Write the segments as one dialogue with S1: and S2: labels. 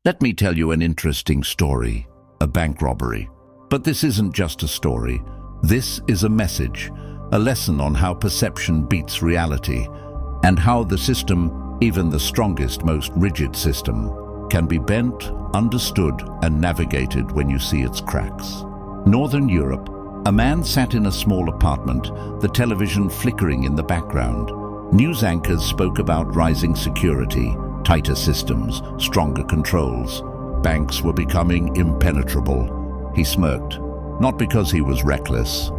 S1: Let me tell you an interesting story, a bank robbery. But this isn't just a story. This is a message, a lesson on how perception beats reality, and how the system, even the strongest, most rigid system, can be bent, understood, and navigated when you see its cracks. Northern Europe. A man sat in a small apartment, the television flickering in the background. News anchors spoke about rising security, tighter systems, stronger controls. Banks were becoming impenetrable. He smirked, not because he was reckless,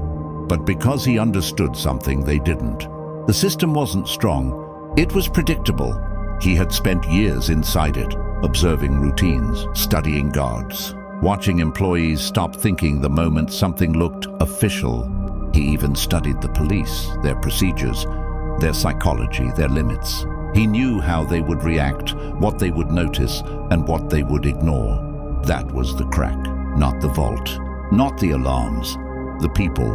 S1: but because he understood something they didn't. The system wasn't strong, it was predictable. He had spent years inside it, observing routines, studying guards, watching employees stop thinking the moment something looked official. He even studied the police, their procedures, their psychology, their limits. He knew how they would react, what they would notice, and what they would ignore. That was the crack, not the vault, not the alarms, the people,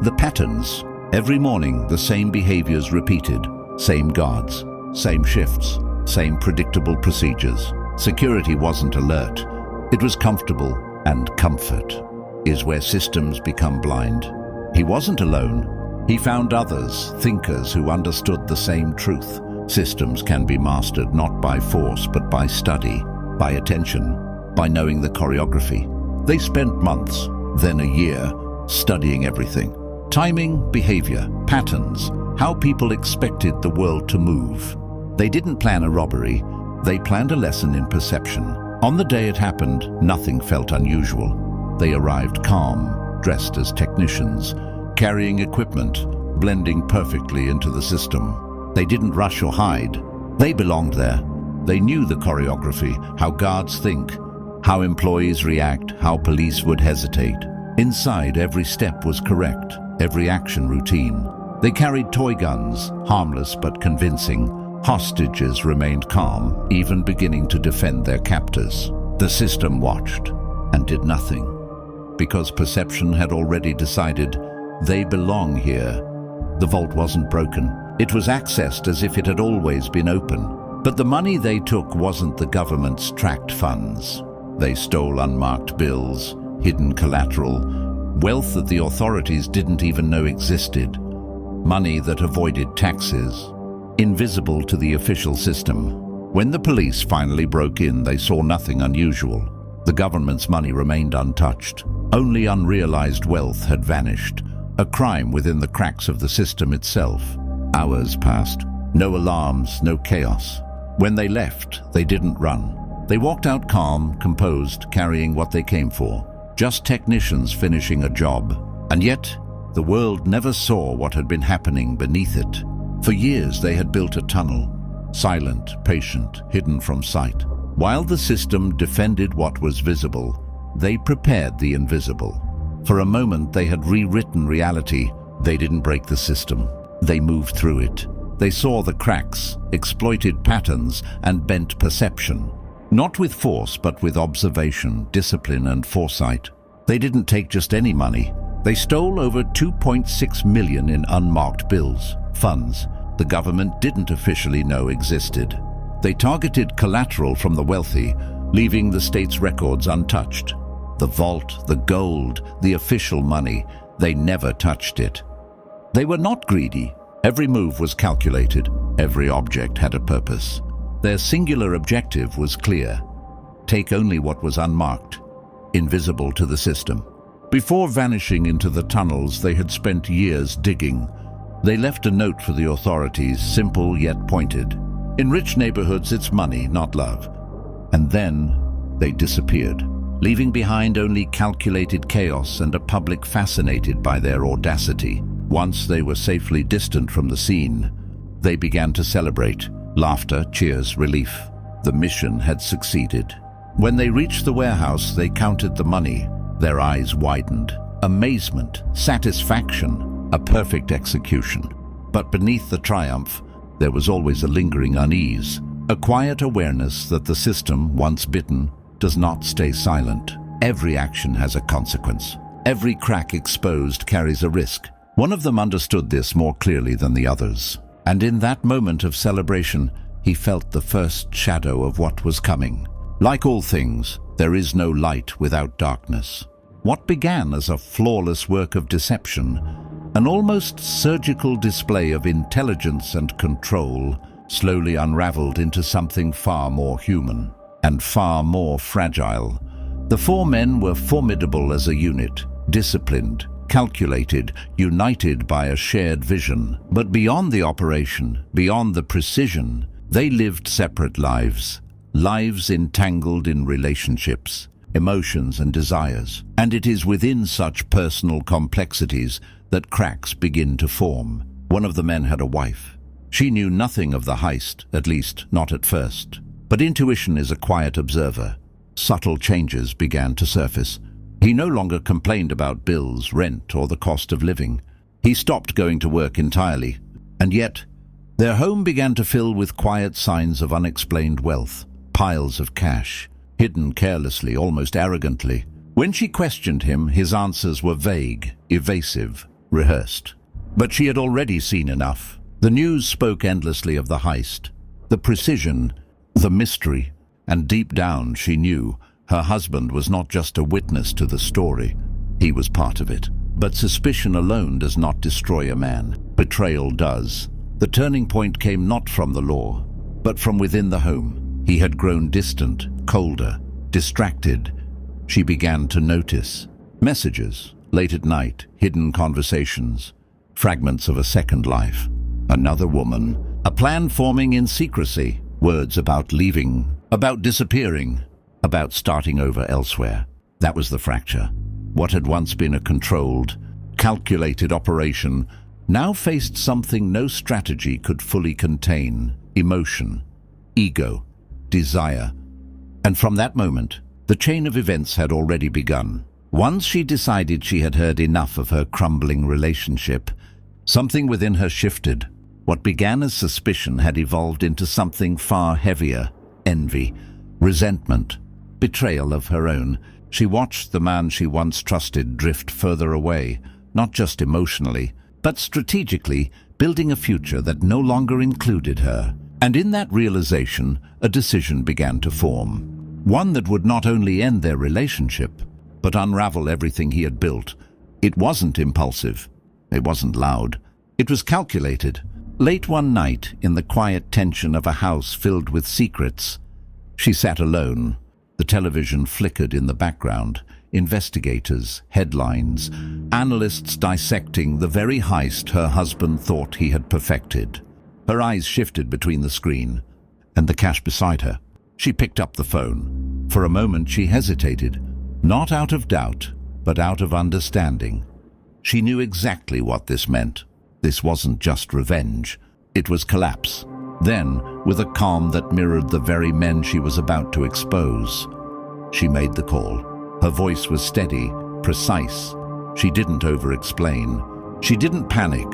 S1: the patterns. Every morning, the same behaviors repeated, same guards, same shifts, same predictable procedures. Security wasn't alert. It was comfortable, and comfort is where systems become blind. He wasn't alone. He found others, thinkers who understood the same truth. Systems can be mastered not by force but by study, by attention, by knowing the choreography. They spent months, then a year, studying everything. Timing, behavior, patterns, how people expected the world to move. They didn't plan a robbery, they planned a lesson in perception. On the day it happened, nothing felt unusual. They arrived calm, dressed as technicians, carrying equipment, blending perfectly into the system. They didn't rush or hide. They belonged there. They knew the choreography, how guards think, how employees react, how police would hesitate. Inside, every step was correct, every action routine. They carried toy guns, harmless but convincing. Hostages remained calm, even beginning to defend their captors. The system watched and did nothing, because perception had already decided they belong here. The vault wasn't broken. It was accessed as if it had always been open. But the money they took wasn't the government's tracked funds. They stole unmarked bills, hidden collateral, wealth that the authorities didn't even know existed, money that avoided taxes, invisible to the official system. When the police finally broke in, they saw nothing unusual. The government's money remained untouched. Only unrealized wealth had vanished, a crime within the cracks of the system itself. Hours passed. No alarms, no chaos. When they left, they didn't run. They walked out calm, composed, carrying what they came for. Just technicians finishing a job. And yet, the world never saw what had been happening beneath it. For years they had built a tunnel, silent, patient, hidden from sight. While the system defended what was visible, they prepared the invisible. For a moment they had rewritten reality. They didn't break the system. They moved through it. They saw the cracks, exploited patterns, and bent perception. Not with force, but with observation, discipline, and foresight. They didn't take just any money. They stole over 2.6 million in unmarked bills, funds the government didn't officially know existed. They targeted collateral from the wealthy, leaving the state's records untouched. The vault, the gold, the official money, they never touched it. They were not greedy. Every move was calculated. Every object had a purpose. Their singular objective was clear. Take only what was unmarked, invisible to the system. Before vanishing into the tunnels they had spent years digging, they left a note for the authorities, simple yet pointed. In rich neighborhoods, it's money, not love. And then they disappeared, leaving behind only calculated chaos and a public fascinated by their audacity. Once they were safely distant from the scene, they began to celebrate. Laughter, cheers, relief. The mission had succeeded. When they reached the warehouse, they counted the money. Their eyes widened. Amazement, satisfaction, a perfect execution. But beneath the triumph, there was always a lingering unease, a quiet awareness that the system, once bitten, does not stay silent. Every action has a consequence. Every crack exposed carries a risk. One of them understood this more clearly than the others. And in that moment of celebration, he felt the first shadow of what was coming. Like all things, there is no light without darkness. What began as a flawless work of deception, an almost surgical display of intelligence and control, slowly unraveled into something far more human and far more fragile. The four men were formidable as a unit, disciplined, calculated, united by a shared vision. But beyond the operation, beyond the precision, they lived separate lives. Lives entangled in relationships, emotions and desires. And it is within such personal complexities that cracks begin to form. One of the men had a wife. She knew nothing of the heist, at least not at first. But intuition is a quiet observer. Subtle changes began to surface. He no longer complained about bills, rent, or the cost of living. He stopped going to work entirely. And yet, their home began to fill with quiet signs of unexplained wealth. Piles of cash, hidden carelessly, almost arrogantly. When she questioned him, his answers were vague, evasive, rehearsed. But she had already seen enough. The news spoke endlessly of the heist, the precision, the mystery, and deep down she knew her husband was not just a witness to the story. He was part of it. But suspicion alone does not destroy a man. Betrayal does. The turning point came not from the law, but from within the home. He had grown distant, colder, distracted. She began to notice messages, late at night, hidden conversations, fragments of a second life. Another woman, a plan forming in secrecy, words about leaving, about disappearing, about starting over elsewhere. That was the fracture. What had once been a controlled, calculated operation now faced something no strategy could fully contain: emotion, ego, desire. And from that moment, the chain of events had already begun. Once she decided she had heard enough of her crumbling relationship, something within her shifted. What began as suspicion had evolved into something far heavier: envy, resentment, betrayal of her own. She watched the man she once trusted drift further away, not just emotionally, but strategically, building a future that no longer included her. And in that realization, a decision began to form. One that would not only end their relationship, but unravel everything he had built. It wasn't impulsive. It wasn't loud. It was calculated. Late one night, in the quiet tension of a house filled with secrets, she sat alone. The television flickered in the background. Investigators, headlines, analysts dissecting the very heist her husband thought he had perfected. Her eyes shifted between the screen and the cash beside her. She picked up the phone. For a moment she hesitated, not out of doubt, but out of understanding. She knew exactly what this meant. This wasn't just revenge. It was collapse. Then, with a calm that mirrored the very men she was about to expose, she made the call. Her voice was steady, precise. She didn't over-explain. She didn't panic.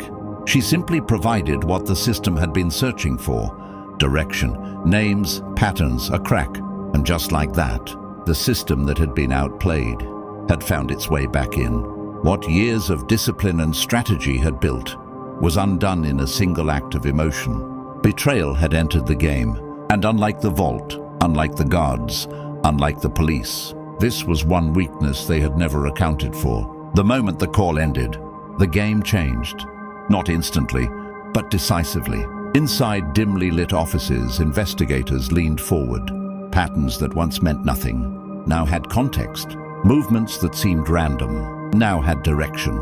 S1: She simply provided what the system had been searching for: direction, names, patterns, a crack. And just like that, the system that had been outplayed had found its way back in. What years of discipline and strategy had built was undone in a single act of emotion. Betrayal had entered the game, and unlike the vault, unlike the guards, unlike the police, this was one weakness they had never accounted for. The moment the call ended, the game changed. Not instantly, but decisively. Inside dimly lit offices, investigators leaned forward. Patterns that once meant nothing now had context. Movements that seemed random now had direction.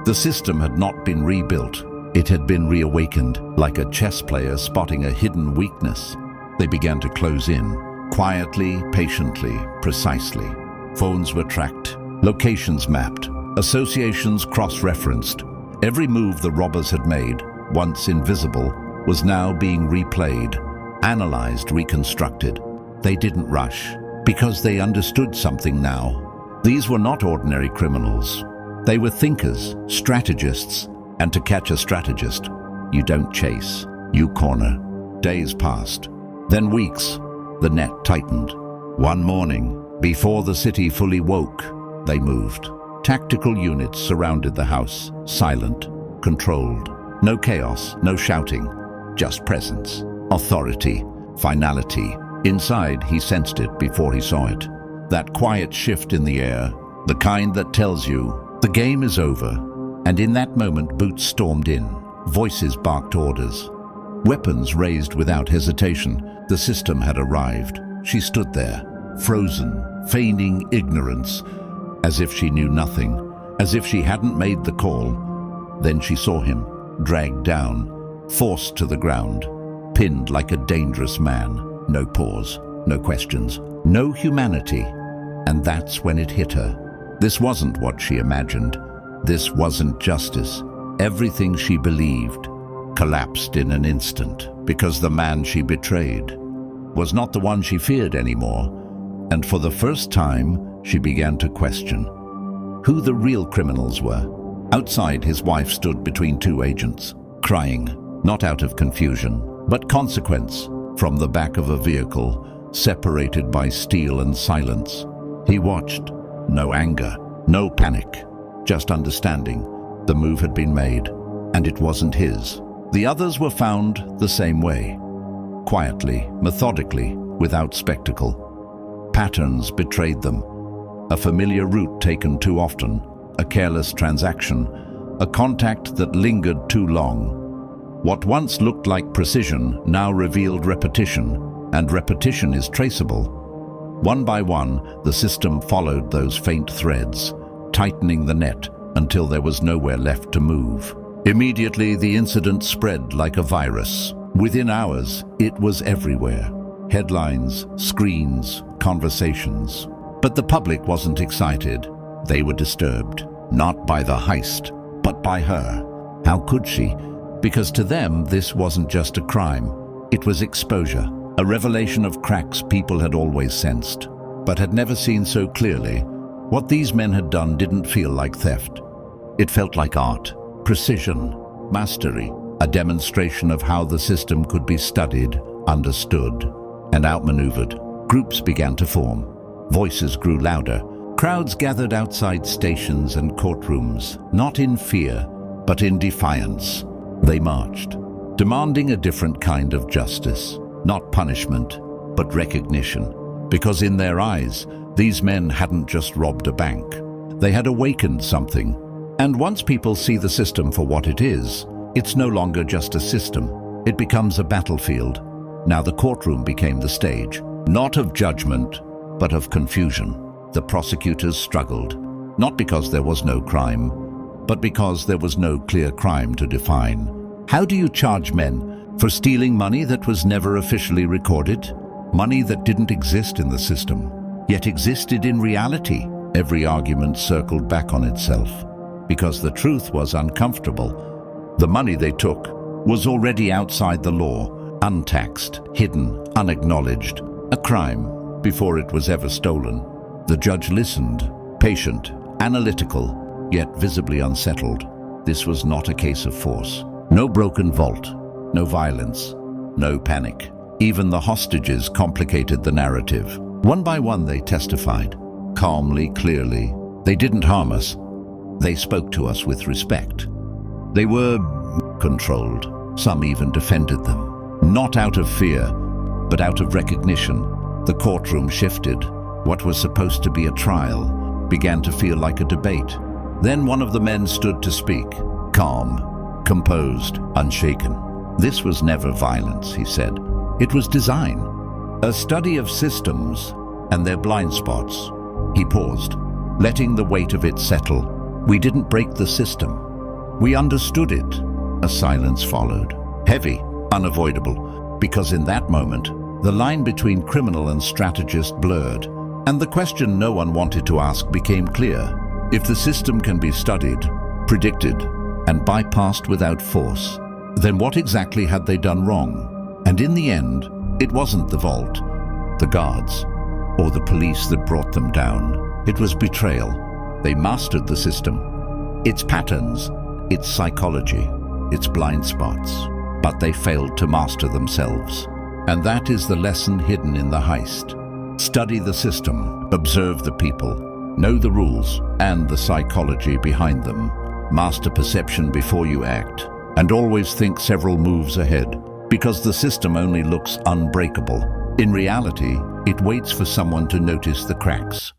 S1: The system had not been rebuilt. It had been reawakened, like a chess player spotting a hidden weakness. They began to close in, quietly, patiently, precisely. Phones were tracked, locations mapped, associations cross-referenced. Every move the robbers had made, once invisible, was now being replayed, analyzed, reconstructed. They didn't rush, because they understood something now. These were not ordinary criminals. They were thinkers, strategists, and to catch a strategist, you don't chase, you corner. Days passed, then weeks. The net tightened. One morning, before the city fully woke, they moved. Tactical units surrounded the house, silent, controlled. No chaos, no shouting, just presence, authority, finality. Inside, he sensed it before he saw it. That quiet shift in the air, the kind that tells you the game is over. And in that moment, boots stormed in. Voices barked orders. Weapons raised without hesitation. The system had arrived. She stood there, frozen, feigning ignorance, as if she knew nothing, as if she hadn't made the call. Then she saw him, dragged down, forced to the ground, pinned like a dangerous man. No pause, no questions, no humanity. And that's when it hit her. This wasn't what she imagined. This wasn't justice. Everything she believed collapsed in an instant because the man she betrayed was not the one she feared anymore. And for the first time, she began to question who the real criminals were. Outside, his wife stood between two agents, crying, not out of confusion, but consequence, from the back of a vehicle, separated by steel and silence. He watched. No anger, no panic, just understanding. The move had been made, and it wasn't his. The others were found the same way. Quietly, methodically, without spectacle. Patterns betrayed them. A familiar route taken too often, a careless transaction, a contact that lingered too long. What once looked like precision now revealed repetition, and repetition is traceable. One by one, the system followed those faint threads, tightening the net until there was nowhere left to move. Immediately, the incident spread like a virus. Within hours, it was everywhere. Headlines, screens, conversations. But the public wasn't excited. They were disturbed, not by the heist, but by her. How could she? Because to them, this wasn't just a crime. It was exposure, a revelation of cracks people had always sensed, but had never seen so clearly. What these men had done didn't feel like theft. It felt like art, precision, mastery, a demonstration of how the system could be studied, understood, and outmaneuvered. Groups began to form. Voices grew louder. Crowds gathered outside stations and courtrooms, not in fear, but in defiance. They marched, demanding a different kind of justice, not punishment, but recognition. Because in their eyes, these men hadn't just robbed a bank. They had awakened something. And once people see the system for what it is, it's no longer just a system. It becomes a battlefield. Now the courtroom became the stage, not of judgment, but of confusion. The prosecutors struggled, not because there was no crime, but because there was no clear crime to define. How do you charge men for stealing money that was never officially recorded? Money that didn't exist in the system, yet existed in reality? Every argument circled back on itself, because the truth was uncomfortable. The money they took was already outside the law, untaxed, hidden, unacknowledged, a crime before it was ever stolen. The judge listened, patient, analytical, yet visibly unsettled. This was not a case of force. No broken vault, no violence, no panic. Even the hostages complicated the narrative. One by one they testified, calmly, clearly. They didn't harm us. They spoke to us with respect. They were controlled. Some even defended them. Not out of fear, but out of recognition. The courtroom shifted. What was supposed to be a trial began to feel like a debate. Then one of the men stood to speak, calm, composed, unshaken. This was never violence, he said. It was design, a study of systems and their blind spots. He paused, letting the weight of it settle. We didn't break the system. We understood it. A silence followed, heavy, unavoidable, because in that moment, the line between criminal and strategist blurred, and the question no one wanted to ask became clear. If the system can be studied, predicted, and bypassed without force, then what exactly had they done wrong? And in the end, it wasn't the vault, the guards, or the police that brought them down. It was betrayal. They mastered the system, its patterns, its psychology, its blind spots, but they failed to master themselves. And that is the lesson hidden in the heist. Study the system, observe the people, know the rules and the psychology behind them. Master perception before you act, and always think several moves ahead, because the system only looks unbreakable In reality, it waits for someone to notice the cracks.